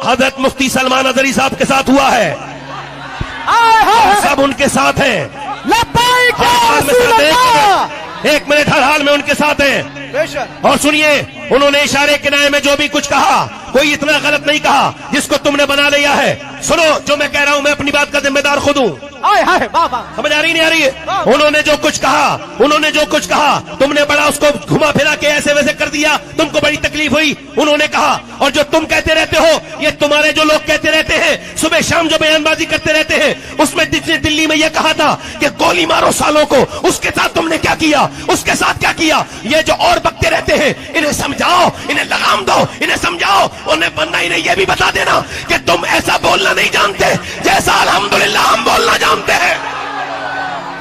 हजरत मुफ्ती सलमान अजहरी साहब के साथ हुआ है, सब उनके साथ हैं। एक मिनट, हर हाल में उनके साथ हैं। और सुनिए, उन्होंने इशारे किनारे में जो भी कुछ कहा, कोई इतना गलत नहीं कहा जिसको तुमने बना लिया है। सुनो, जो मैं कह रहा हूं, मैं अपनी बात का जिम्मेदार खुद हूं। समझ आ रही नहीं आ रही है? उन्होंने जो कुछ कहा, तुमने बड़ा उसको घुमा फिरा के ऐसे वैसे कर दिया, तुमको बड़ी तकलीफ हुई। उन्होंने कहा, और जो तुम कहते रहते हो, ये तुम्हारे जो लोग कहते रहते हैं, सुबह शाम जो बयानबाजी करते रहते हैं, उसमें जिसने दिल्ली में यह कहा था कि गोली मारो सालों को, उसके साथ तुमने क्या किया, उसके साथ क्या किया? ये जो और बकते रहते हैं, इन्हें समझाओ, इन्हें लगाम दो, इन्हें समझाओ, उन्हें बनना ही नहीं। ये भी बता देना कि तुम ऐसा बोलना नहीं जानते जैसा अल्हम्दुलिल्लाह हम बोलना जानते हैं।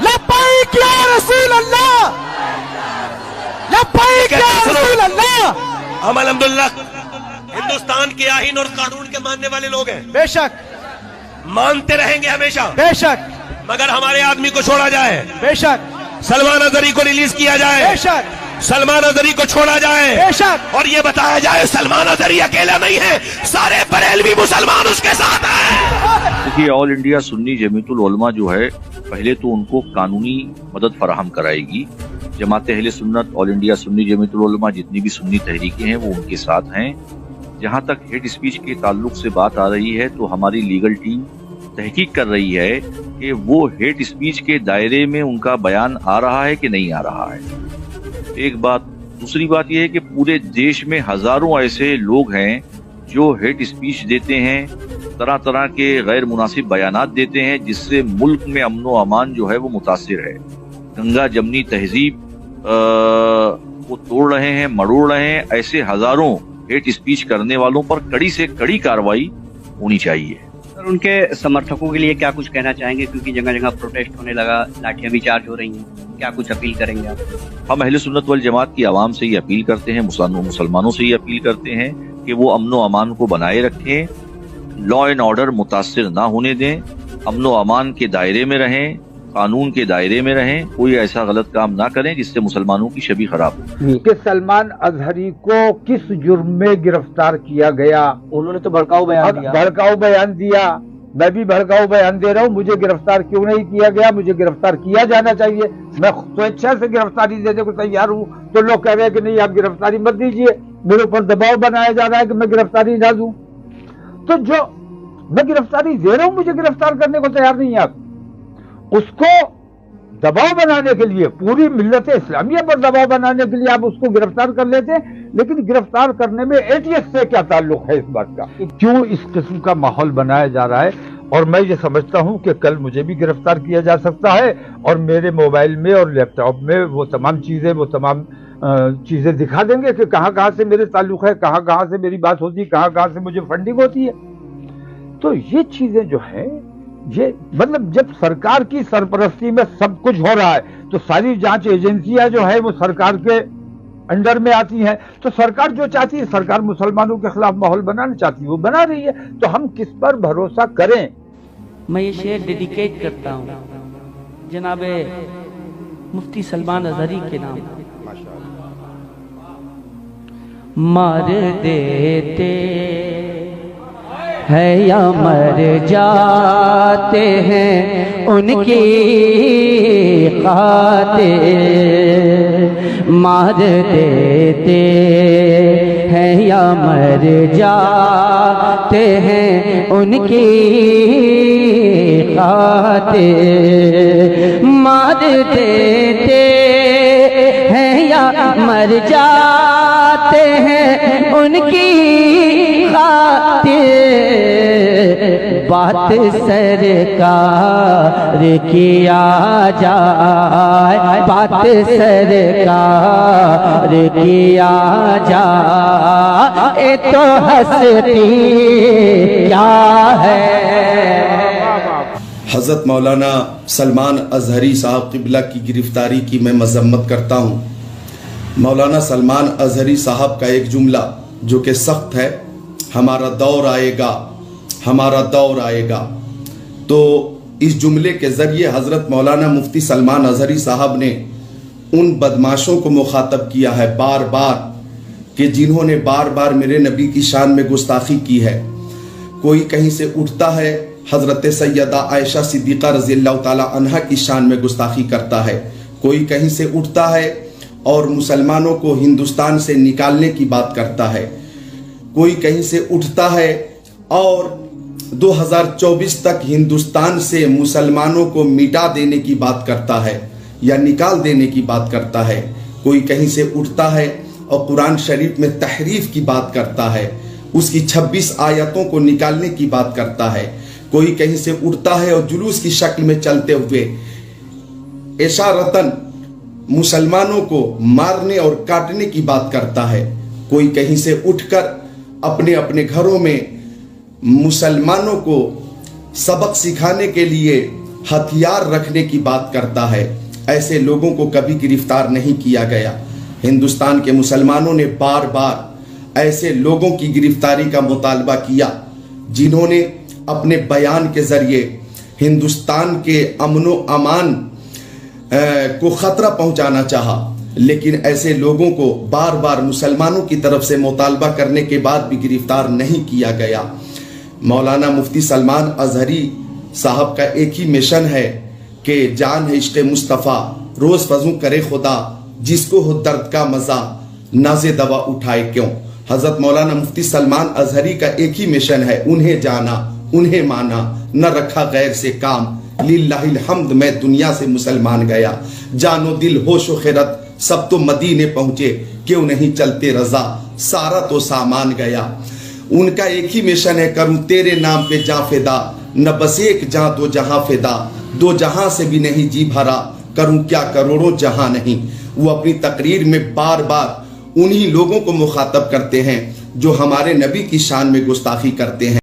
लब्बैक या रसूल अल्लाह, लब्बैक या रसूल अल्लाह। हम अल्हम्दुलिल्लाह हिंदुस्तान के आईन और कानून के मानने वाले लोग हैं, बेशक मानते रहेंगे हमेशा, बेशक, मगर हमारे आदमी को छोड़ा जाए, बेशक, सलमान अजहरी को रिलीज किया जाए, बेशक, सलमान अजहरी को छोड़ा जाए, बेशक, और ये बताया जाए सलमान अजहरी अकेला नहीं है, सारे बरेलवी मुसलमान उसके साथ हैं। देखिए, ऑल इंडिया सुन्नी जमीयतुल उलमा जो है, पहले तो उनको कानूनी मदद फराहम कराएगी। जमात अहले सुन्नत, ऑल इंडिया सुन्नी जमीयतुल उलमा, जितनी भी सुन्नी तहरीकें हैं वो उनके साथ हैं। जहाँ तक हेड स्पीच के ताल्लुक से बात आ रही है, तो हमारी लीगल टीम तहकीक कर रही है कि वो हेड स्पीच के दायरे में उनका बयान आ रहा है कि नहीं आ रहा है। एक बात। दूसरी बात यह है कि पूरे देश में हजारों ऐसे लोग हैं जो हेड स्पीच देते हैं, तरह तरह के गैर मुनासिब बयानात देते हैं, जिससे मुल्क में अमन व अमान जो है वो मुतासिर है। गंगा जमनी तहजीब को तोड़ रहे हैं, मरोड़ रहे हैं। ऐसे हजारों हेट स्पीच करने वालों पर कड़ी से कड़ी कार्रवाई होनी चाहिए। सर, उनके समर्थकों के लिए क्या कुछ कहना चाहेंगे, क्योंकि जगह जगह प्रोटेस्ट होने लगा, लाठियां भी चार्ज हो रही हैं, क्या कुछ अपील करेंगे आप? हम अहले सुन्नत वल जमात की आवाम से ही अपील करते हैं, मुसलमानों से ही अपील करते हैं कि वो अमन व अमान को बनाए रखें, लॉ एंड ऑर्डर मुतासिर ना होने दें, अमन व अमान के दायरे में रहें, कानून के दायरे में रहें, कोई ऐसा गलत काम ना करें जिससे मुसलमानों की छवि खराब हो। कि सलमान अजहरी को किस जुर्म में गिरफ्तार किया गया? उन्होंने तो भड़काऊ बयान दिया। मैं भी भड़काऊ बयान दे रहा हूँ। मुझे गिरफ्तार क्यों नहीं किया गया? मुझे गिरफ्तार किया जाना चाहिए। मैं स्वेच्छा से गिरफ्तारी देने को तैयार हूँ, तो लोग कह रहे हैं कि नहीं, आप गिरफ्तारी मत दीजिए। मेरे ऊपर दबाव बनाया जा रहा है कि मैं गिरफ्तारी ना दूं। तो जो मैं गिरफ्तारी दे रहा हूँ, मुझे गिरफ्तार करने को तैयार नहीं है आप। उसको दबाव बनाने के लिए, पूरी मिल्लत इस्लामिया पर दबाव बनाने के लिए आप उसको गिरफ्तार कर लेते हैं। लेकिन गिरफ्तार करने में एटीएस से क्या ताल्लुक है? इस बात का क्यों इस किस्म का माहौल बनाया जा रहा है? और मैं ये समझता हूं कि कल मुझे भी गिरफ्तार किया जा सकता है, और मेरे मोबाइल में और लैपटॉप में वो तमाम चीजें दिखा देंगे कि कहां कहां से मेरे ताल्लुक है, कहां कहां से मेरी बात होती है, कहां कहां से मुझे फंडिंग होती है। तो ये चीजें जो है, ये मतलब जब सरकार की सरपरस्ती में सब कुछ हो रहा है, तो सारी जांच एजेंसियां जो है वो सरकार के अंडर में आती हैं। तो सरकार जो चाहती है, सरकार मुसलमानों के खिलाफ माहौल बनाना चाहती है, वो बना रही है। तो हम किस पर भरोसा करें? मैं ये शेर डेडिकेट करता हूँ जनाब मुफ्ती सलमान अजहरी के नाम। मार देते है या मर जाते हैं उनकी खातिर, मार देते हैं या मर जाते हैं उनकी खातिर, मार देते हैं या मर जाते हैं उनकी खातिर। बात सरकार किया जाए, बात सरकार किया जाए तो हंसती क्या है। हज़रत मौलाना सलमान अजहरी साहब क़िबला की गिरफ्तारी की मैं मजम्मत करता हूँ। मौलाना सलमान अजहरी साहब का एक जुमला जो कि सख्त है, हमारा दौर आएगा, हमारा दौर आएगा। तो इस जुमले के ज़रिए हज़रत मौलाना मुफ्ती सलमान अजहरी साहब ने उन बदमाशों को मुखातब किया है बार बार, कि जिन्होंने बार बार मेरे नबी की शान में गुस्ताखी की है। कोई कहीं से उठता है हजरत सैयदा आयशा सिद्दीक़ा रज़ी अल्लाह ताला अन्हा की शान में गुस्ताखी करता है, कोई कहीं से उठता है और मुसलमानों को हिंदुस्तान से निकालने की बात करता है, कोई कहीं से उठता है और 2024 तक हिंदुस्तान से मुसलमानों को मिटा देने की बात करता है या निकाल देने की बात करता है, कोई कहीं से उठता है और कुरान शरीफ में तहरीफ की बात करता है, उसकी 26 आयतों को निकालने की बात करता है, कोई कहीं से उठता है और जुलूस की शक्ल में चलते हुए इशारतन मुसलमानों को मारने और काटने की बात करता है, कोई कहीं से उठकर अपने अपने घरों में मुसलमानों को सबक सिखाने के लिए हथियार रखने की बात करता है। ऐसे लोगों को कभी गिरफ्तार नहीं किया गया। हिंदुस्तान के मुसलमानों ने बार बार ऐसे लोगों की गिरफ्तारी का मुतालबा किया जिन्होंने अपने बयान के जरिए हिंदुस्तान के अमनो अमान को खतरा पहुंचाना चाहा, लेकिन ऐसे लोगों को बार बार मुसलमानों की तरफ से मुतालबा करने के बाद भी गिरफ्तार नहीं किया गया। मौलाना मुफ्ती सलमान अजहरी साहब का एक ही मिशन है कि जान है इश्क़ मुस्तफ़ा, रोज़ फजू करे खुदा, जिसको हो दर्द का मज़ा, नाज़े दवा उठाए क्यों। हज़रत मौलाना मुफ्ती सलमान अजहरी का एक ही मिशन है, उन्हें जाना, उन्हें माना, न रखा गैर से काम, लिल्लाहिल हम्द मैं दुनिया से मुसलमान गया, जानो दिल होश व खिरत सब तो मदीने पहुंचे, क्यों नहीं चलते रजा, सारा तो सामान गया। उनका एक ही मिशन है, करूं तेरे नाम पे जां फिदा, न बस एक जां दो जहां फिदा, दो जहां से भी नहीं जी भरा, करूं क्या करोड़ों जहां नहीं। वो अपनी तकरीर में बार बार उन्हीं लोगों को मुखातब करते हैं जो हमारे नबी की शान में गुस्ताखी करते हैं।